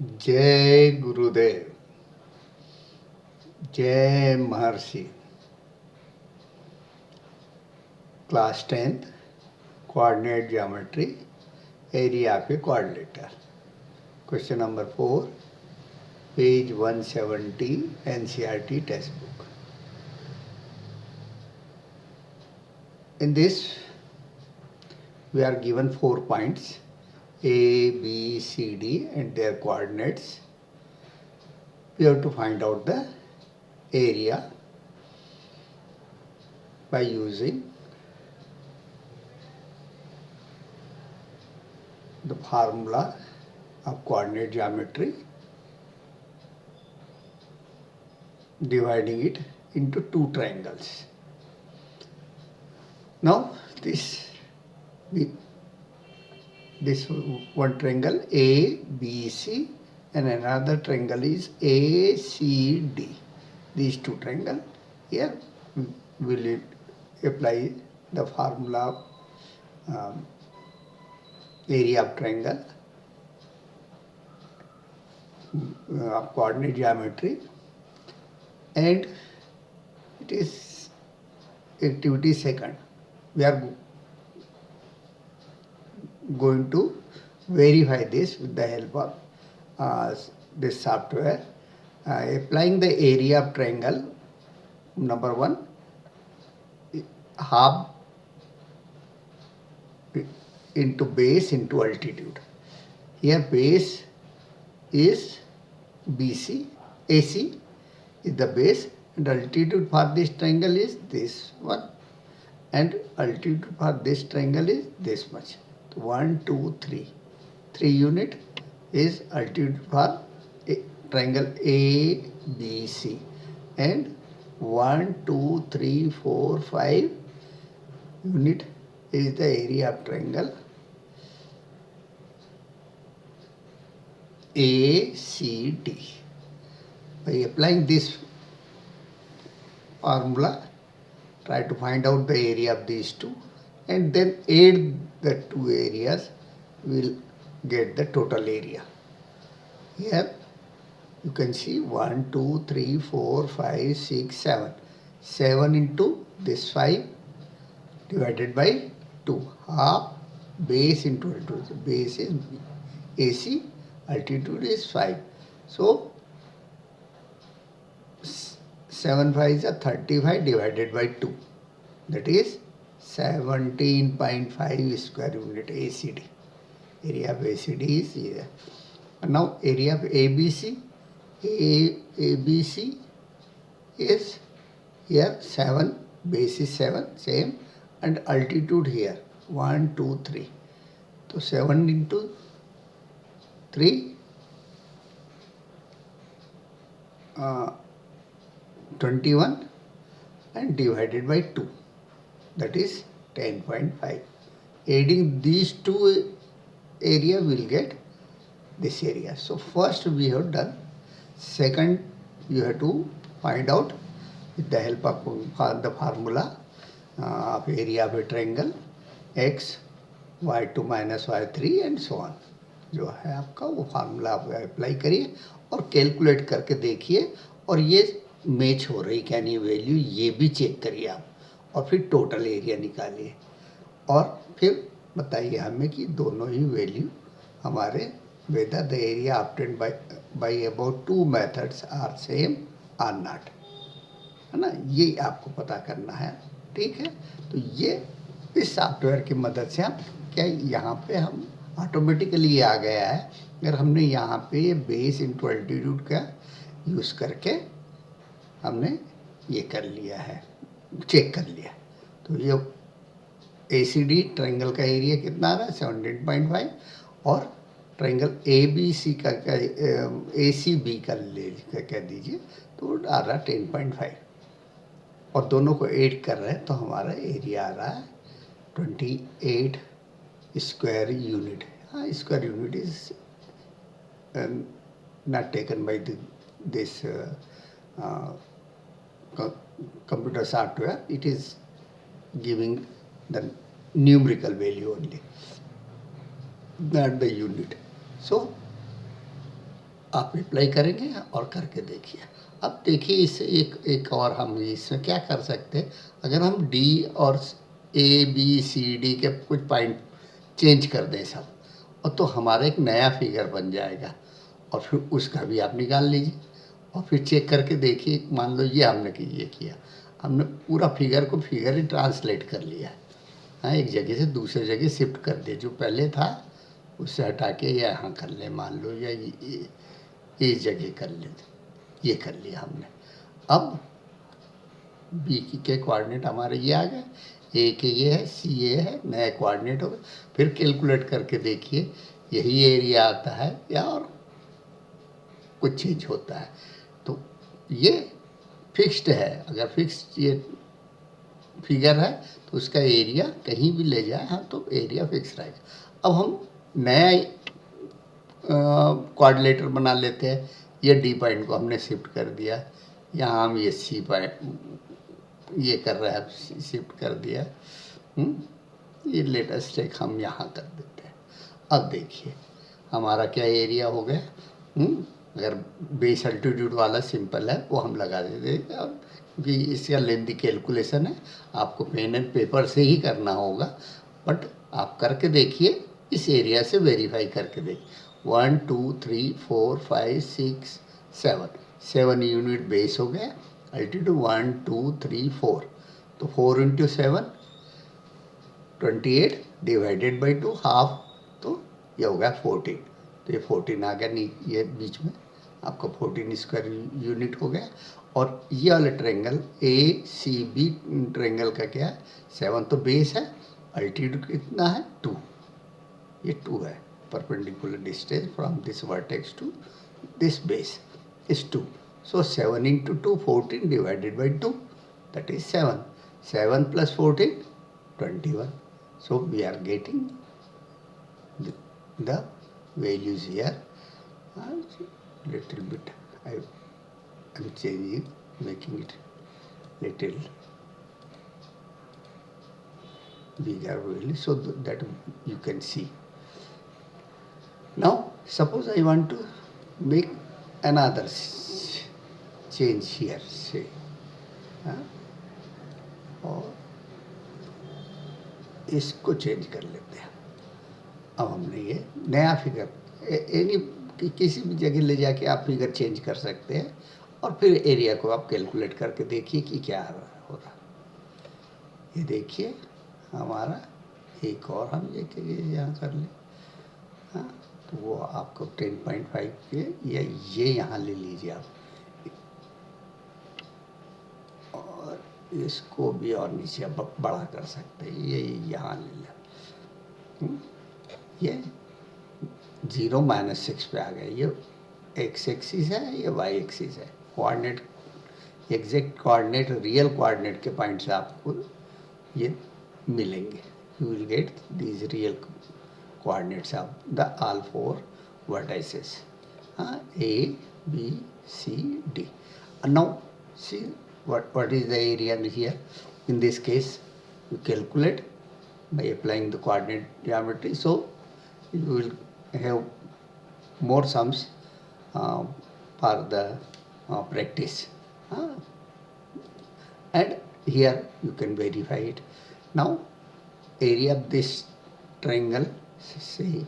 जय गुरुदेव, जय महर्षि। Class 10th coordinate geometry, area of A coordinator. Question number 4, page 170, NCERT text book. In this, we are given 4 points A, B, C, D and their coordinates. We have to find out the area by using the formula of coordinate geometry, dividing it into two triangles. Now this one triangle ABC and another triangle is ACD. These two triangles, here will apply the formula of area of triangle of coordinate geometry, and it is activity second. We are going to verify this with the help of this software. Applying the area of triangle, number 1, half into base into altitude. Here base is BC, AC is the base, and altitude for this triangle is this one, and altitude for this triangle is this much. 1, 2, 3. 3 unit is altitude for triangle ABC, and 1, 2, 3, 4, 5 unit is the area of triangle ACD. By applying this formula, try to find out the area of these two and then add the two areas, will get the total area. Here you can see 1, 2, 3, 4, 5, 6, 7. 7 into this 5 divided by 2. Half base into altitude. So base is AC, altitude is 5. So 7 5 is 35 divided by 2. That is 17.5 square unit ACD. Area of ACD is here. And now area of ABC. ABC is here 7, base is 7, same, and altitude here 1, 2, 3. So 7 into 3, 21, and divided by 2, that is 10.5. Adding these two area will get this area. So first we have done. Second, you have to find out with the help of the formula of area of a triangle x y2 minus y3 and so on. जो है आपका वो formula आप apply करिए और calculate करके देखिए, और ये मैच हो रही क्या नहीं वैल्यू, ये भी चेक करिए आप, और फिर टोटल एरिया निकालिए और फिर बताइए हमें कि दोनों ही वैल्यू हमारे whether the area obtained by about two methods are same or not, है ना, ये आपको पता करना है। ठीक है, तो ये इस सॉफ्टवेयर की मदद से हम क्या यहाँ पे हम ऑटोमेटिकली आ गया है। अगर हमने यहाँ पे बेस इंटू अल्टीट्यूड का यूज़ करके हमने ये कर लिया है, चेक कर लिया, तो ये ACD ट्रायंगल का एरिया कितना आ रहा है 17.5, और ट्रायंगल ABC का ACB का कह दीजिए तो आ रहा 10.5, और दोनों को ऐड कर रहे हैं तो हमारा एरिया आ रहा है 28 स्क्वायर यूनिट। हाँ, square unit is not taken by this computer software. It is giving the numerical value only, not the unit. So आप अप्लाई करेंगे और करके देखिए। अब देखिए इस एक और हम इसमें क्या कर सकते हैं, अगर हम डी और ए बी सी डी के कुछ पॉइंट चेंज कर दें सब, और तो हमारा एक नया फिगर बन जाएगा, और फिर उसका भी आप निकाल लीजिए और फिर चेक करके देखिए। मान लो ये हमने ये किया, हमने पूरा फिगर को फिगर ही ट्रांसलेट कर लिया है। हाँ, एक जगह से दूसरे जगह शिफ्ट कर दिया, जो पहले था उससे हटा के यहाँ कर ले मान लो, या इस जगह कर ले, ये कर लिया हमने। अब बी के कोऑर्डिनेट हमारे ये आ गए, ए के ये है, सी ये है, नए कोऑर्डिनेट हो गए। फिर कैलकुलेट करके देखिए यही एरिया आता है या और कुछ चेंज होता है। तो ये फिक्स्ड है, अगर फिक्स्ड ये फिगर है तो उसका एरिया कहीं भी ले जाए, हाँ, तो एरिया फिक्स रहेगा। अब हम नया कोऑर्डिनेटर बना लेते हैं। ये डी पॉइंट को हमने शिफ्ट कर दिया, यहाँ हम ये सी पॉइंट ये कर रहे हैं, शिफ्ट कर दिया। ये लेटेस्ट एक हम यहाँ कर देते हैं। अब देखिए हमारा क्या एरिया हो गया। अगर बेस अल्टीट्यूड वाला सिंपल है वो हम लगा देते हैं, और क्योंकि इसका लेंथी कैलकुलेशन है, आपको पेन एंड पेपर से ही करना होगा, बट आप करके देखिए, इस एरिया से वेरीफाई करके देखिए। 1 2 3 4 5 6 7 यूनिट बेस हो गया, अल्टीट्यूड 1 2 3 4, तो 4 इंटू 7 28 डिवाइडेड बाई 2 हाफ, तो ये हो गया 14। तो ये 14 आ गया, नहीं ये बीच में आपका 14 स्क्वायर यूनिट हो गया। और ये वाला triangle A C B triangle का क्या है, 7 तो बेस है, अल्टीट्यूड कितना है 2, ये 2 है। Perpendicular distance from this vertex to this base is 2, so 7 into 2 14 divided by 2, that is 7, 7 plus 14 21. So we are getting the values here. Little bit I am changing, making it little bigger value so that you can see. Now suppose I want to make another change here, say, और इसको change कर लेते हैं। अब हमने ये नया figure any किसी भी जगह ले जाके आप फिगर चेंज कर सकते हैं, और फिर एरिया को आप कैलकुलेट करके देखिए कि क्या हो रहा। ये देखिए हमारा एक और हम ये यहाँ कर लें, हाँ, तो वो आपको 10.5 के ये यहाँ ले लीजिए आप, और इसको भी और नीचे बड़ा कर सकते हैं, ये यहाँ ले लें। ये 0 - 6 पे आ गया। ये एक्स एक्सिस है, ये वाई एक्सिस है। Coordinate exact coordinate real coordinate के पॉइंट से आपको ये मिलेंगे। You will get these real coordinates of the all 4 vertices, A B C D. And now see what is the area here. In this case you calculate by applying the coordinate geometry, so you will have more sums for the practice, and here you can verify it. Now area of this triangle, say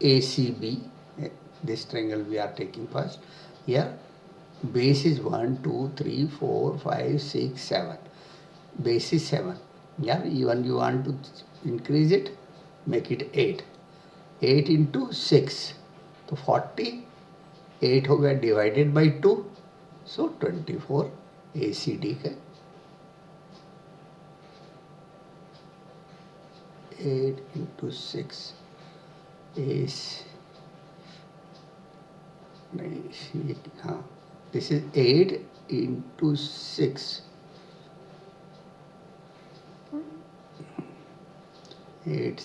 ACB, this triangle we are taking first. Here base is 1 2 3 4 5 6 7, base is 7. Yeah, even you want to increase it, make it 8, 8 into 6, तो 48 हो गया, divided by 2, so 24 ACD का 8 into 6 is नहीं, हाँ, this is 8 into 6, 8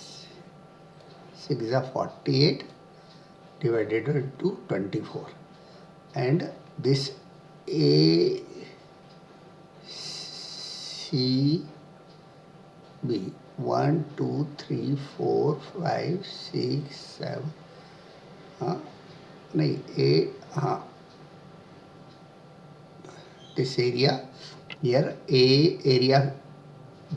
6 are 48 divided by 2 24, and this A C B 1 2 3 4 5 6 7, नहीं A, हाँ, this area here A area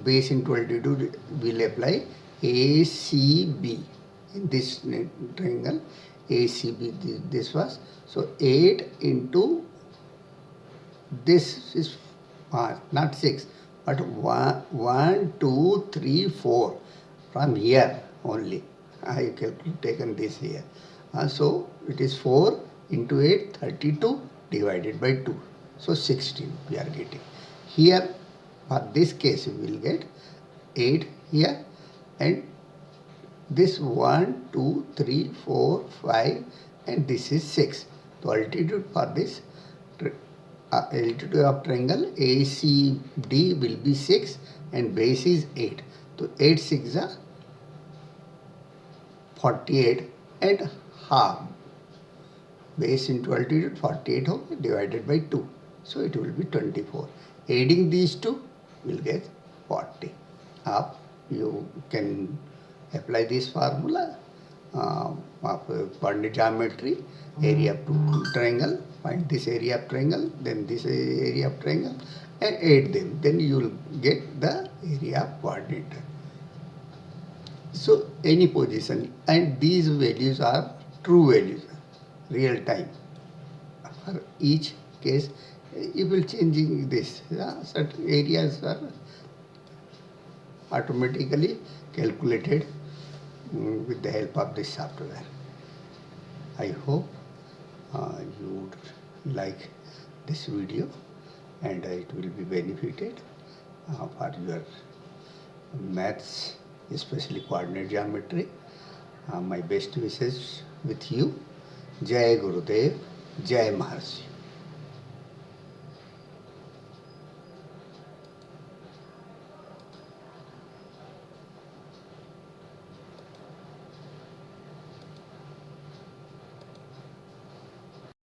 base in 22 will apply ACB in this triangle ACB. This was so 8 into this is not 6 but 1, 2, 3, 4 from here only. I have taken this here. So it is 4 into 8, 32 divided by 2. So 16 we are getting. Here for this case we will get 8 here and this 1, 2, 3, 4, 5 and this is 6. So altitude for this altitude of triangle ACD will be 6 and base is 8. So 8 6 are 48 and half. Base into altitude 48 divided by 2. So it will be 24. Adding these two will get 40. Half. You can apply this formula of coordinate geometry, area of triangle, find this area of triangle, then this area of triangle and add them. Then you will get the area of coordinate. So any position and these values are true values, real time. For each case, you will changing this. Certain areas are automatically calculated with the help of this software. I hope you would like this video and it will be benefited for your maths, especially coordinate geometry. My best wishes with you. Jai Gurudev, Jai Maharshi.